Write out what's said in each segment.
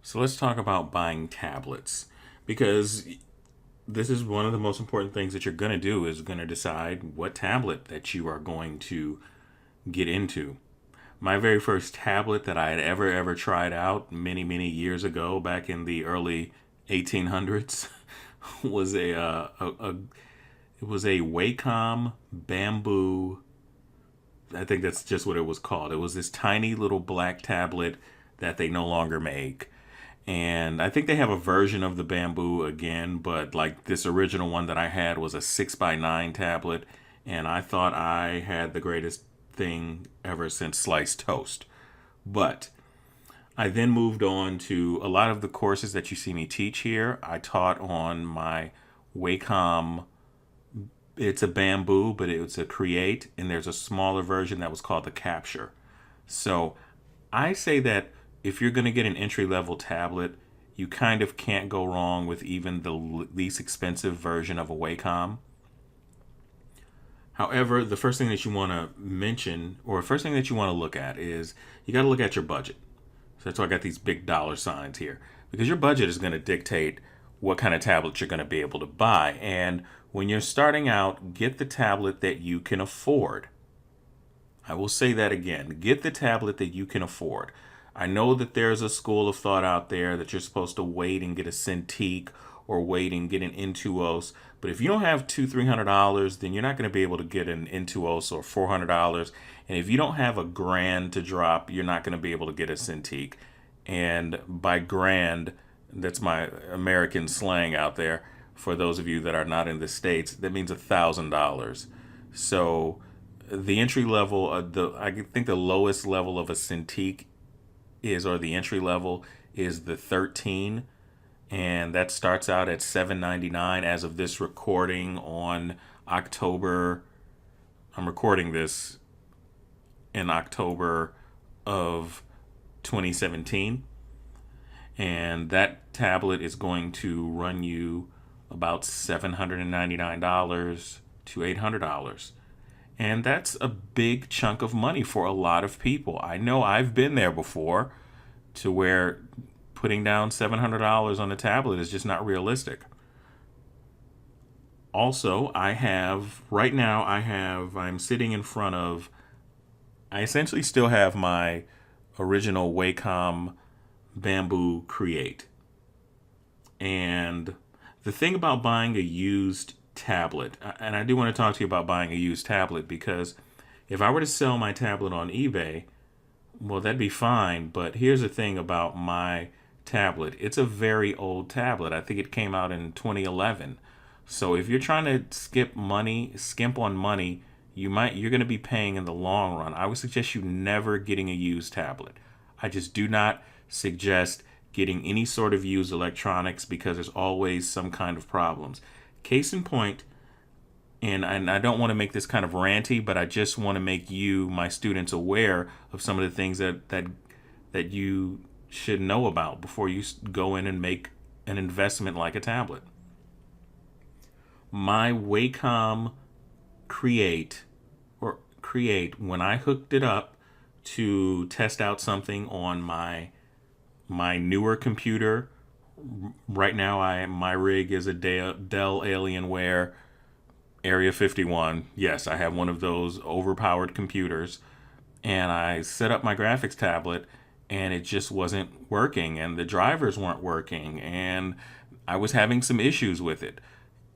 So let's talk about buying tablets because this is one of the most important things that you're going to do is going to decide what tablet that you are going to get into. My very first tablet that I had ever tried out many years ago back in the early 1800s was it was a Wacom Bamboo. I think that's just what it was called. It was this tiny little black tablet that they no longer make. And I think they have a version of the Bamboo again, but like this original one that I had was a 6 by 9 tablet, and I thought I had the greatest thing ever since sliced toast. But I then moved on to a lot of the courses that you see me teach here. I taught on my Wacom. It's a Bamboo, but it's a Create, and there's a smaller version that was called the Capture. So I say that if you're going to get an entry level tablet, you kind of can't go wrong with even the least expensive version of a Wacom. However, the first thing that you want to mention, or first thing that you want to look at, is you got to look at your budget. So that's why I got these big dollar signs here, because your budget is going to dictate what kind of tablet you're going to be able to buy. And when you're starting out, get the tablet that you can afford. I will say that again. Get the tablet that you can afford. I know that there's a school of thought out there that you're supposed to wait and get a Cintiq or wait and get an Intuos. But if you don't have $200-300, then you're not going to be able to get an Intuos or $400. And if you don't have a grand to drop, you're not going to be able to get a Cintiq. And by grand, that's my American slang out there. For those of you that are not in the States, that means $1,000. So the entry level, I think the lowest level of a Cintiq is, or the entry level is the 13, and that starts out at $799 as of this recording on October. I'm recording this in October of 2017, and that tablet is going to run you about $799 to $800. And that's a big chunk of money for a lot of people. I know I've been there before to where putting down $700 on a tablet is just not realistic. Also, I'm sitting in front of, I essentially still have my original Wacom Bamboo Create. And the thing about buying a used tablet, and I do want to talk to you about buying a used tablet, because if I were to sell my tablet on eBay, well, that'd be fine. But here's the thing about my tablet. It's a very old tablet. I think it came out in 2011. So if you're trying to skimp on money, you're going to be paying in the long run. I would suggest you never getting a used tablet. I just do not suggest getting any sort of used electronics, because there's always some kind of problems. Case in point, and I don't want to make this kind of ranty, but I just want to make you, my students, aware of some of the things that you should know about before you go in and make an investment like a tablet. My Wacom Create, when I hooked it up to test out something on my newer computer. Right now, my rig is a Dell Alienware Area 51. Yes, I have one of those overpowered computers, and I set up my graphics tablet, and it just wasn't working, and the drivers weren't working, and I was having some issues with it.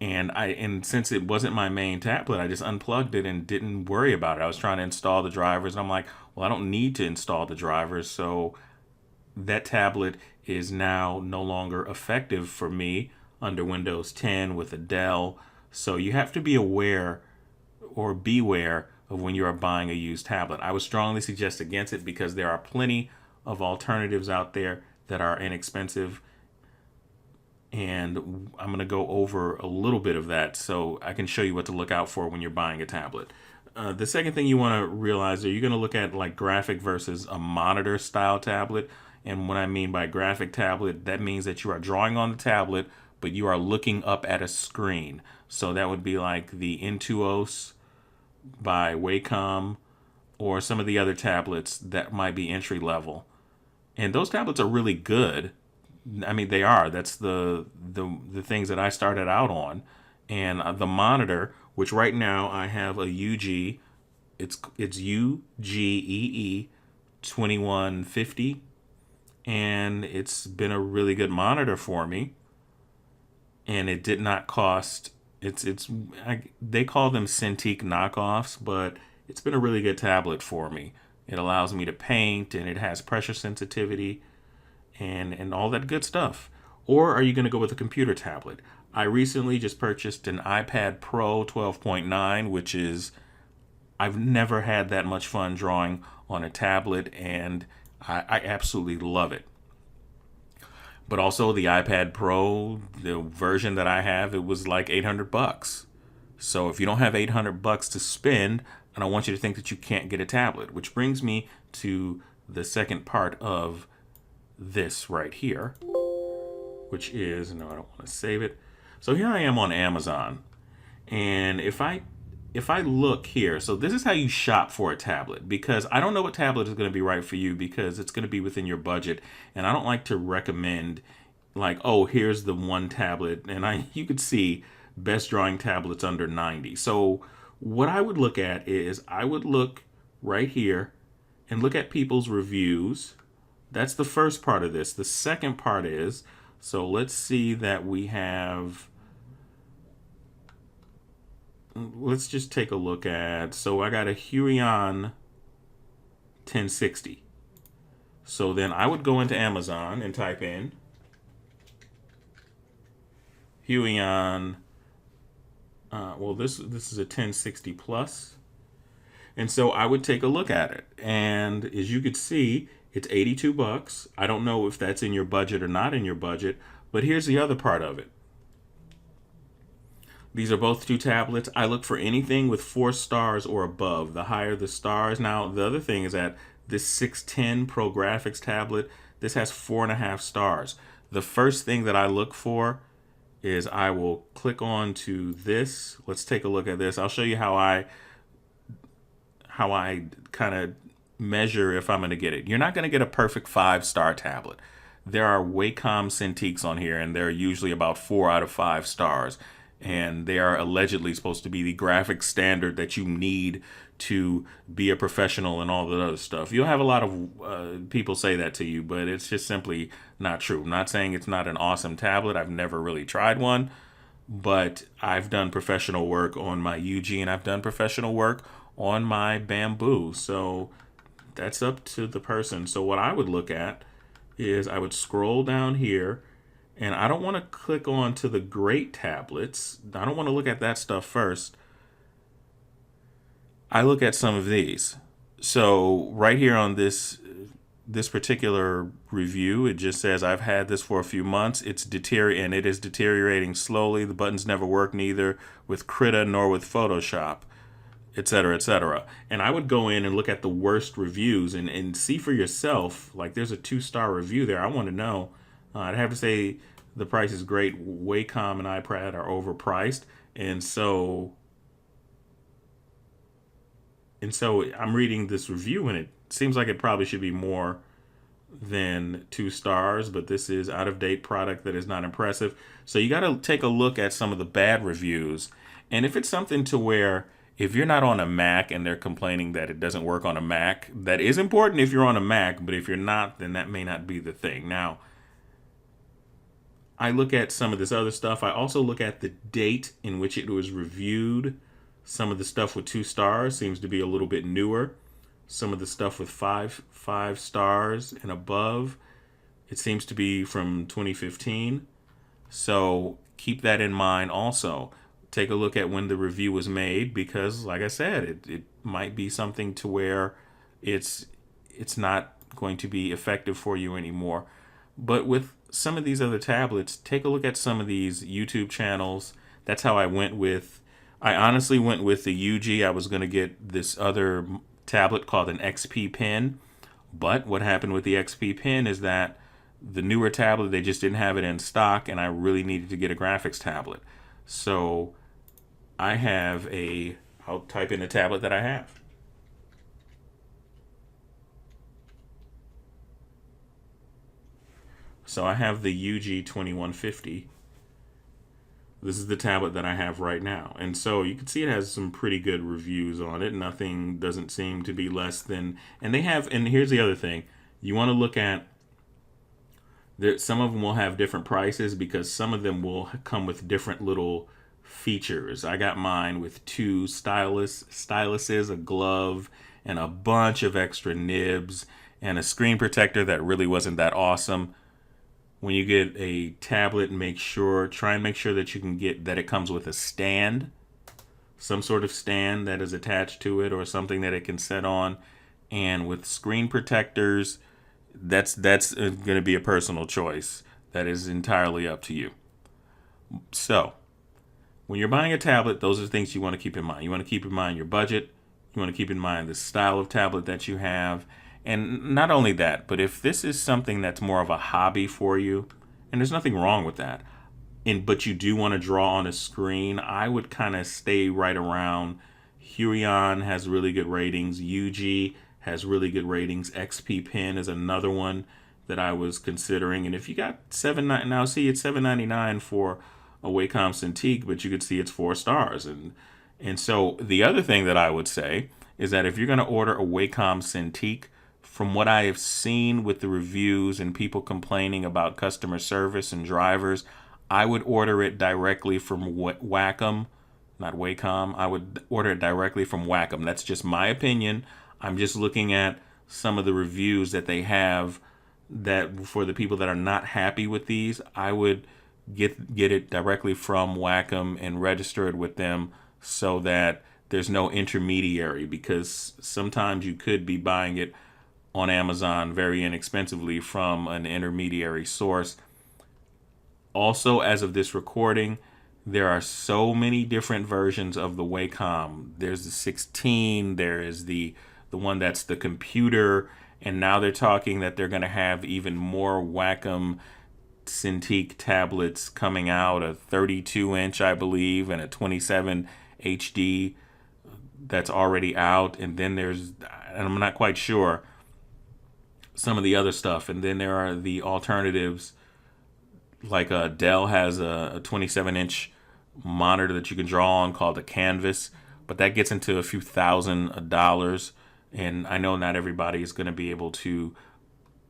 And since it wasn't my main tablet, I just unplugged it and didn't worry about it. I was trying to install the drivers, and I'm like, well, I don't need to install the drivers, so that tablet is now no longer effective for me under Windows 10 with a Dell. So you have to be aware or beware of when you are buying a used tablet. I would strongly suggest against it, because there are plenty of alternatives out there that are inexpensive. And I'm going to go over a little bit of that so I can show you what to look out for when you're buying a tablet. The second thing you want to realize, are you going to look at like graphic versus a monitor style tablet? And what I mean by graphic tablet, that means that you are drawing on the tablet, but you are looking up at a screen. So that would be like the Intuos by Wacom, or some of the other tablets that might be entry level. And those tablets are really good, I mean, they are. That's the things that I started out on, and the monitor, which right now I have a UG. It's UGEE 2150, and it's been a really good monitor for me. And it did not cost. They call them Cintiq knockoffs, but it's been a really good tablet for me. It allows me to paint, and it has pressure sensitivity, and all that good stuff. Or are you going to go with a computer tablet? I recently just purchased an iPad Pro 12.9, which is, I've never had that much fun drawing on a tablet, and I absolutely love it. But also the iPad Pro, the version that I have, it was like 800 bucks. So if you don't have 800 bucks to spend, I don't want you to think that you can't get a tablet, which brings me to the second part of this right here, which is, no, I don't want to save it. So here I am on Amazon, and if I look here, so this is how you shop for a tablet, because I don't know what tablet is going to be right for you, because it's going to be within your budget, and I don't like to recommend like, oh, here's the one tablet, and you could see best drawing tablets under 90. So what I would look at is I would look right here and look at people's reviews. That's the first part of this. The second part is, so let's see that we have, let's just take a look at, so I got a Huion 1060. So then I would go into Amazon and type in Huion, well, this is a 1060 plus. And so I would take a look at it. And as you could see, it's 82 bucks. I don't know if that's in your budget or not in your budget, but here's the other part of it. These are both two tablets. I look for anything with 4 stars or above. The higher the stars. Now, the other thing is that this 610 Pro Graphics tablet, this has 4.5 stars. The first thing that I look for is I will click on to this. Let's take a look at this. I'll show you how I kind of measure if I'm going to get it. You're not going to get a perfect 5-star tablet. There are Wacom Cintiqs on here, and they're usually about 4 out of 5 stars. And they are allegedly supposed to be the graphic standard that you need to be a professional and all that other stuff. You'll have a lot of people say that to you, but it's just simply not true. I'm not saying it's not an awesome tablet. I've never really tried one, but I've done professional work on my UG, and I've done professional work on my Bamboo. So that's up to the person. So what I would look at is I would scroll down here, and I don't want to click on to the great tablets. I don't want to look at that stuff first. I look at some of these. So right here on this particular review, it just says I've had this for a few months. It is deteriorating slowly. The buttons never work neither with Krita nor with Photoshop, etc., etc. And I would go in and look at the worst reviews and see for yourself. Like, there's a 2-star review there. I want to know. I'd have to say the price is great. Wacom and iPad are overpriced, and so I'm reading this review, and it seems like it probably should be more than 2 stars, but this is out-of-date product that is not impressive. So you got to take a look at some of the bad reviews, and if it's something to where if you're not on a Mac and they're complaining that it doesn't work on a Mac, that is important if you're on a Mac, but if you're not, then that may not be the thing. Now, I look at some of this other stuff. I also look at the date in which it was reviewed. Some of the stuff with 2 stars seems to be a little bit newer. Some of the stuff with five stars and above, it seems to be from 2015. So keep that in mind also. Take a look at when the review was made, because like I said, it might be something to where it's not going to be effective for you anymore. But with some of these other tablets, take a look at some of these YouTube channels. That's how I honestly went with the UG. I was going to get this other tablet called an XP Pen. But what happened with the XP Pen is that the newer tablet, they just didn't have it in stock, and I really needed to get a graphics tablet. So I'll type in the tablet that I have. So I have the UG 2150. This is the tablet that I have right now. And so you can see it has some pretty good reviews on it. Nothing doesn't seem to be less than, and they have, and here's the other thing. You want to look at, there, some of them will have different prices because some of them will come with different little features. I got mine with two styluses, a glove, and a bunch of extra nibs, and a screen protector that really wasn't that awesome. When you get a tablet, try and make sure that you can get that it comes with a stand, some sort of stand that is attached to it, or something that it can set on. And with screen protectors, that's going to be a personal choice. That is entirely up to you. So, when you're buying a tablet, those are things you want to keep in mind. You want to keep in mind your budget. You want to keep in mind the style of tablet that you have. And not only that, but if this is something that's more of a hobby for you, and there's nothing wrong with that, but you do want to draw on a screen, I would kind of stay right around. Huion has really good ratings. UG has really good ratings. XP Pen is another one that I was considering. And if you got it's $7.99 for a Wacom Cintiq, but you could see it's 4 stars. And so the other thing that I would say is that if you're going to order a Wacom Cintiq, from what I have seen with the reviews and people complaining about customer service and drivers, I would order it directly from Wacom, not Wacom. I would order it directly from Wacom. That's just my opinion. I'm just looking at some of the reviews that they have, that for the people that are not happy with these, I would get it directly from Wacom and register it with them so that there's no intermediary, because sometimes you could be buying it on Amazon very inexpensively from an intermediary source. Also, as of this recording, there are so many different versions of the Wacom. There's the 16, there is the one that's the computer, and now they're talking that they're going to have even more Wacom Cintiq tablets coming out, a 32-inch, I believe, and a 27 HD that's already out. And then and I'm not quite sure, some of the other stuff. And then there are the alternatives, like Dell has a 27-inch monitor that you can draw on called a Canvas, but that gets into a few $1,000s. And I know not everybody is going to be able to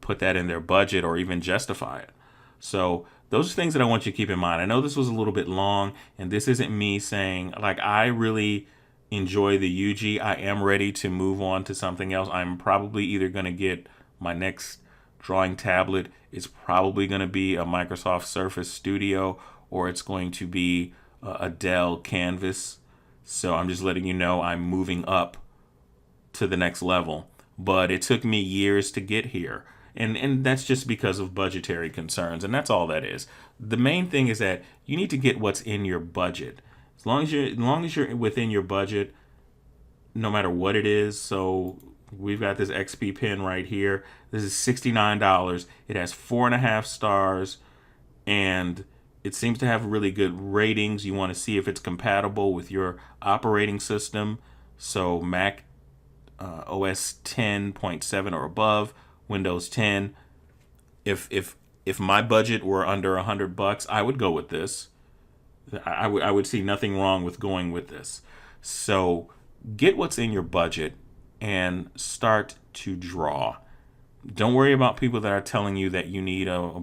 put that in their budget or even justify it. So those are things that I want you to keep in mind. I know this was a little bit long, and this isn't me saying, like, I really enjoy the UG. I am ready to move on to something else. I'm probably either going to get my next drawing tablet. It's probably going to be a Microsoft Surface Studio, or it's going to be a Dell Canvas. So I'm just letting you know I'm moving up to the next level. But it took me years to get here. And that's just because of budgetary concerns. And that's all that is. The main thing is that you need to get what's in your budget. As long as you're within your budget, no matter what it is. So we've got this XP Pen right here. This is $69. It has 4.5 stars, and it seems to have really good ratings. You want to see if it's compatible with your operating system. So Mac OS 10.7 or above, Windows 10. If my budget were under $100, I would go with this. I would see nothing wrong with going with this. So get what's in your budget and start to draw. Don't worry about people that are telling you that you need a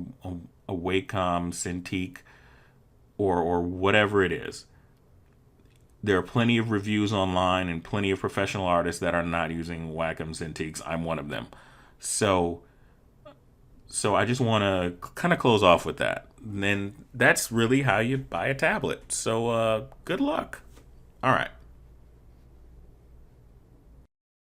Wacom Cintiq or whatever it is. There are plenty of reviews online and plenty of professional artists that are not using Wacom Cintiqs. I'm one of them. So I just want to kind of close off with that. And then that's really how you buy a tablet. So good luck. All right.